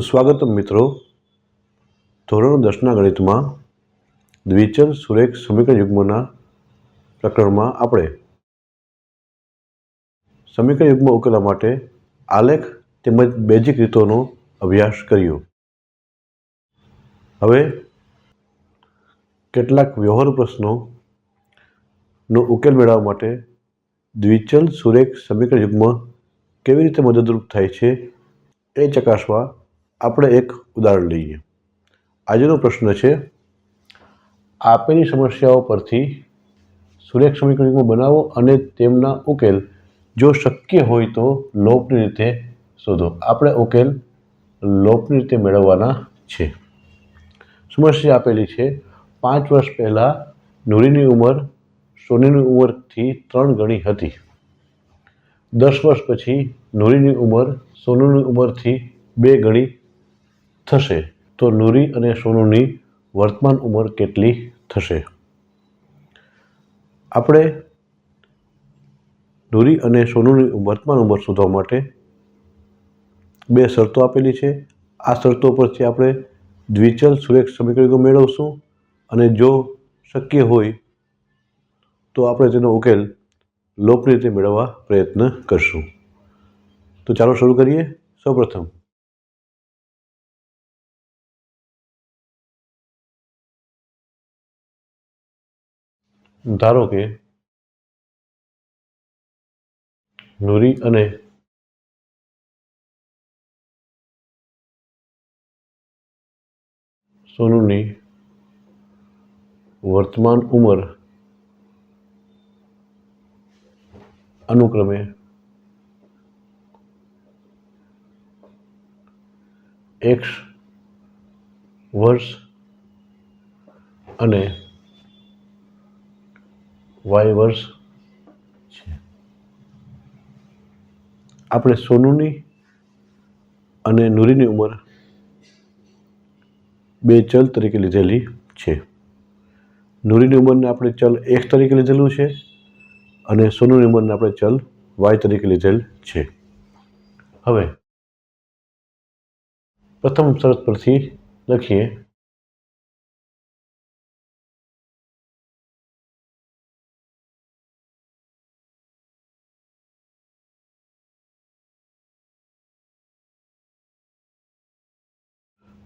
સ્વાગતમ મિત્રો. ધોરણ 10ના ગણિતમાં દ્વિચલ સુરેખ સમીકરણ યુગ્મના પ્રકરણમાં આપણે સમીકરણ યુગ્મ ઉકેલવા માટે આલેખ તેમજ બેઝિક રીતોનો અભ્યાસ કર્યો. હવે કેટલાક વ્યવહારુ પ્રશ્નોનો ઉકેલ મેળવવા માટે દ્વિચલ સુરેખ સમીકરણ યુગ્મ કેવી રીતે મદદરૂપ થાય છે એ ચકાસવા આપણે એક ઉદાહરણ લઈએ. આજનો પ્રશ્ન છે: આપેલી સમસ્યાઓ પરથી સુરેખ સમીકરણ યુગ્મ બનાવો અને તેમના ઉકેલ જો શક્ય હોય તો લોપની રીતે શોધો. આપણે ઉકેલ લોપની રીતે મેળવવાના છે. સમસ્યા આપેલી છે: 5 વર્ષ પહેલાં નૂરીની ઉંમર સોનીની ઉંમરથી 3 ગણી હતી. 10 વર્ષ પછી નૂરીની ઉંમર સોનુની ઉંમરથી 2 ગણી થશે તો નૂરી અને સોનુની વર્તમાન ઉંમર કેટલી થશે? આપણે નૂરી અને સોનુની વર્તમાન ઉંમર શોધવા માટે 2 શરતો આપેલી છે. આ શરતો પરથી આપણે દ્વિચલ સુરેખ સમીકરણ મેળવશું અને જો શક્ય હોય તો આપણે તેનો ઉકેલ લોપની રીતે મેળવવા પ્રયત્ન કરશું. તો ચાલો શરૂ કરીએ. સૌપ્રથમ ધારો કે નૂરી અને સોનુની વર્તમાન ઉંમર અનુક્રમે x વર્ષ અને y વર્ષ છે. આપણે સોનુની અને નૂરીની ઉંમર 2 ચલ તરીકે લીધેલી છે. નૂરીની ઉંમરને આપણે ચલ x તરીકે લીધેલું છે અને સોનુની ઉંમરને આપણે ચલ y તરીકે લીધેલ છે. હવે પ્રથમ શરત પરથી લખીએ.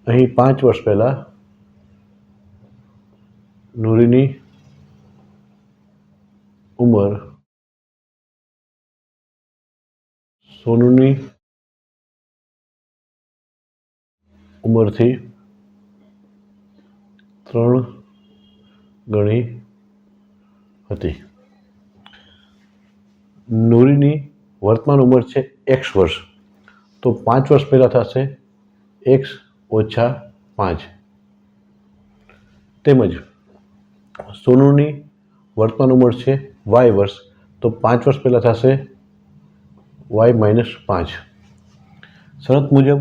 અહીં 5 વર્ષ પહેલાં નૂરીની ઉંમર સોનુની ઉંમરથી 3 ગણી હતી. નૂરીની વર્તમાન ઉંમર છે x વર્ષ, તો 5 વર્ષ પહેલાં થશે x ઓછા 5. તેમજ સોનુની વર્તમાન ઉંમર છે y વર્ષ, તો 5 વર્ષ પહેલાં થશે y માઇનસ 5. શરત મુજબ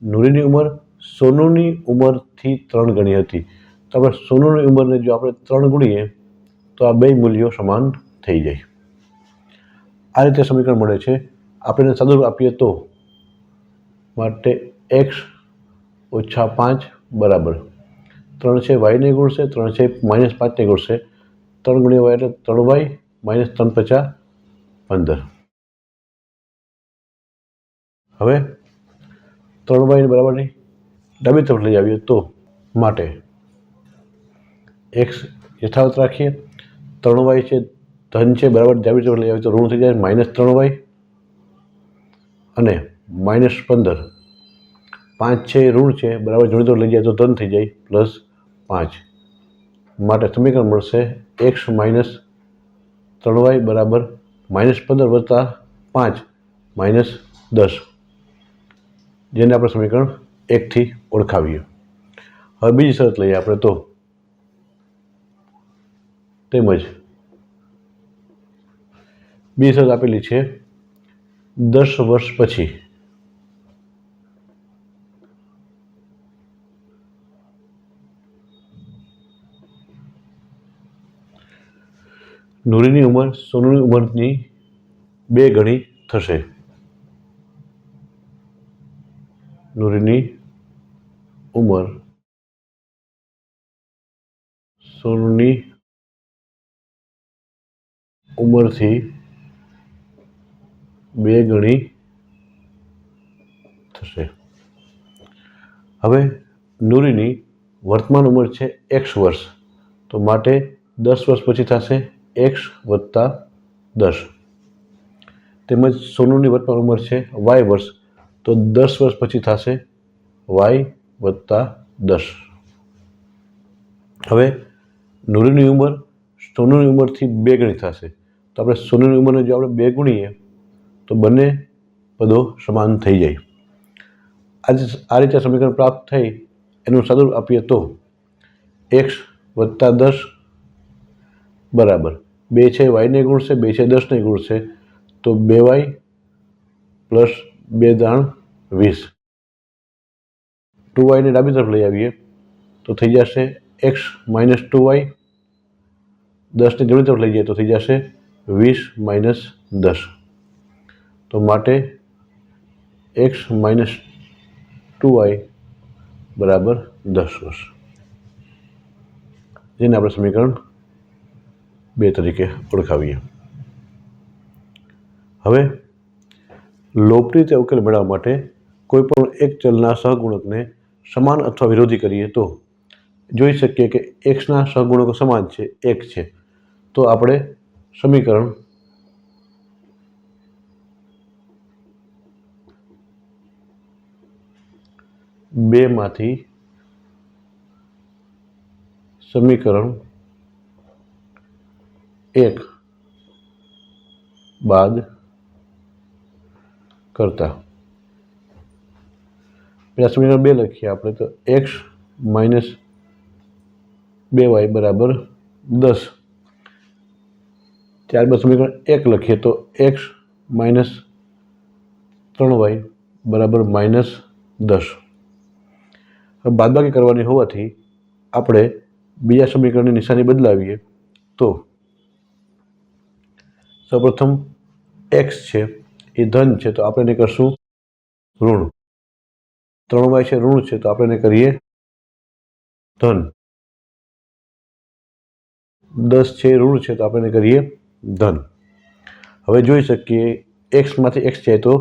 નૂરીની ઉંમર સોનુની ઉંમરથી 3 ગણી હતી. તો આપણે સોનુની ઉંમરને જો આપણે 3 ગુણીએ તો આ બે મૂલ્યો સમાન થઈ જાય. આ રીતે સમીકરણ મળે છે. આપણે સાદુરૂપ આપીએ તો માટે x ઓછા 5 બરાબર 3 છે વાયને ગુણશે, 3 છે માઇનસ 5ને ગુણશે, 3 ગુણ્યા વાય એટલે 3y માઇનસ 3 પચા 15. હવે 3y બરાબરની ડાબી તરફ લઈ આવીએ તો માટે x યથાવત રાખીએ. 3y છે ધન છે બરાબર ડાબી તરફ લઈ આવીએ તો ઋણ થઈ જાય માઇનસ 3y અને માઇનસ 15. 5 છે ઋણ છે બરાબર જમણી તરફ લઈ જાય તો ધન થઈ જાય પ્લસ 5. માટે સમીકરણ મળશે x માઇનસ 3y બરાબર માઇનસ 15 વત્તા 5 માઇનસ 10, જેને આપણે સમીકરણ 1થી ઓળખાવીએ. હવે બીજી શરત લઈએ આપણે તો તેમજ બીજી શરત આપેલી છે 10 વર્ષ પછી નૂરીની ઉંમર સોનુની ઉંમરની 2 ગણી થશે. નૂરીની ઉંમર સોનુની ઉંમરથી 2 ગણી થશે। હવે નૂરીની વર્તમાન ઉંમર છે x વર્ષ, તો માટે 10 વર્ષ પછી થશે x વત્તા 10, તેમજ સોનુની વર્તમાન ઉંમર છે y વર્ષ, તો 10 વર્ષ પછી થશે y વત્તા 10। હવે નૂરીની ઉંમર સોનુની ઉંમરથી 2 ગણી થશે, તો આપણે સોનુની ઉંમરને જો આપણે 2 ગુણીએ તો બંને પદો સમાન થઈ જાય। આ રીતે સમીકરણ પ્રાપ્ત થઈ એનું સાદુરૂપ આપીએ તો x વત્તા 10 બરાબર 2 છે વાયને ગુણશે, 2 છે 10ને ગુણશે, તો 2y પ્લસ 2 દાણ 20। 2y ને ડાબી તરફ લઈ આવીએ તો થઈ જશે x માઇનસ 2y, 10ને જમણી તરફ લઈ જઈએ તો થઈ જશે 20 માઇનસ 10, તો માટે x માઇનસ 2y બરાબર 10 વર્ષ, જેને આપણે સમીકરણ 2 તરીકે ઓળખાવીએ। હવે લોપની રીતે ઉકેલ મેળવવા માટે કોઈ પણ એક ચલના સહગુણકને સમાન અથવા વિરોધી કરીએ તો જોઈ શકીએ કે xના સહગુણકો સમાન છે, 1 છે, તો આપણે સમીકરણ બેમાંથી સમીકરણ 1 બાદ કરતા પહેલાં સમીકરણ 2 લખીએ આપણે, તો x માઇનસ 2y બરાબર 10, ત્યારબાદ સમીકરણ 1 લખીએ તો x માઇનસ 3y બરાબર માઇનસ 10। હવે બાદબાકી કરવાની હોવાથી આપણે બીજા સમીકરણની નિશાની બદલાવીએ તો સૌપ્રથમ x છે એ ધન છે, તો આપણે એને કરશું ઋણ, 3y છે ઋણ છે, તો આપણે એને કરીએ ધન, 10 છે ઋણ છે, તો આપણે એને કરીએ ધન। હવે જોઈ શકીએ xમાંથી x જાય તો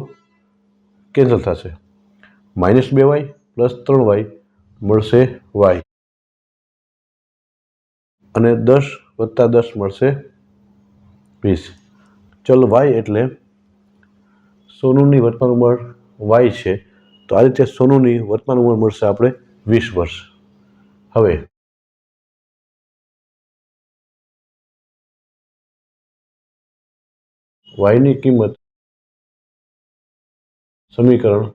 કેન્સલ થશે, માઇનસ 2y પ્લસ 3y મળશે y, અને 10 વત્તા 10 મળશે 20। ચલ y એટલે સોનુની વર્તમાન ઉંમર y છે, તો આ રીતે સોનુની વર્તમાન ઉંમર મળશે આપણે 20 વર્ષ। હવે yની કિંમત સમીકરણ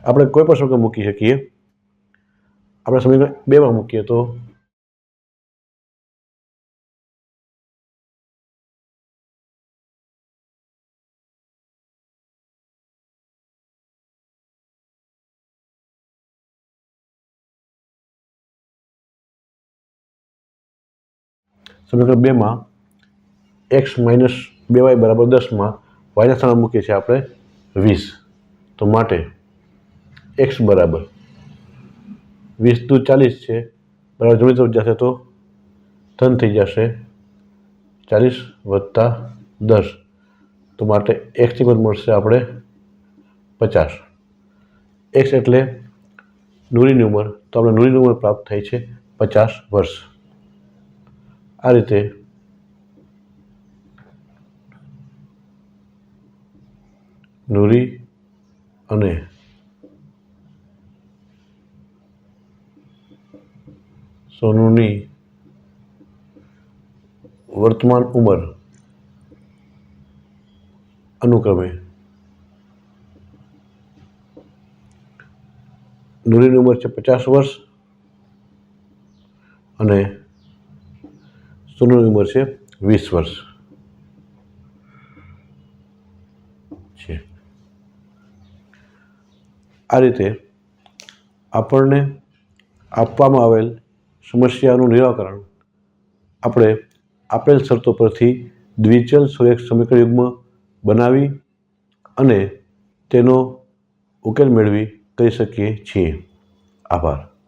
આપણે કોઈ પણ સમીકરણ મૂકી શકીએ, આપણે સમીકરણ 2માં મૂકીએ તો સમીકરણ 2માં x માઇનસ 2y બરાબર 10માં yના સ્થાને મૂકીએ છીએ આપણે 20, તો માટે x બરાબર 20 દુ 40 છે, બરાબર જમણી તરફ જશે તો ધન થઈ જશે 40 વત્તા 10, તો માટે xની કિંમત મળશે આપણે 50। x એટલે નૂરીની ઉંમર, તો આપણે નૂરીની ઉંમર પ્રાપ્ત થઈ છે 50 વર્ષ। આ રીતે નૂરી અને સોનુની વર્તમાન ઉંમર અનુક્રમે નૂરીની ઉંમર છે 50 વર્ષ અને સોનુની ઉંમર છે 20 વર્ષ છે। આ રીતે આપણને આપવામાં આવેલ સમસ્યાનું નિરાકરણ આપણે આપેલ શરતો પરથી દ્વિચલ સુરેખ સમીકરણ યુગ્મ બનાવી અને તેનો ઉકેલ મેળવી કરી શકીએ છીએ. આભાર.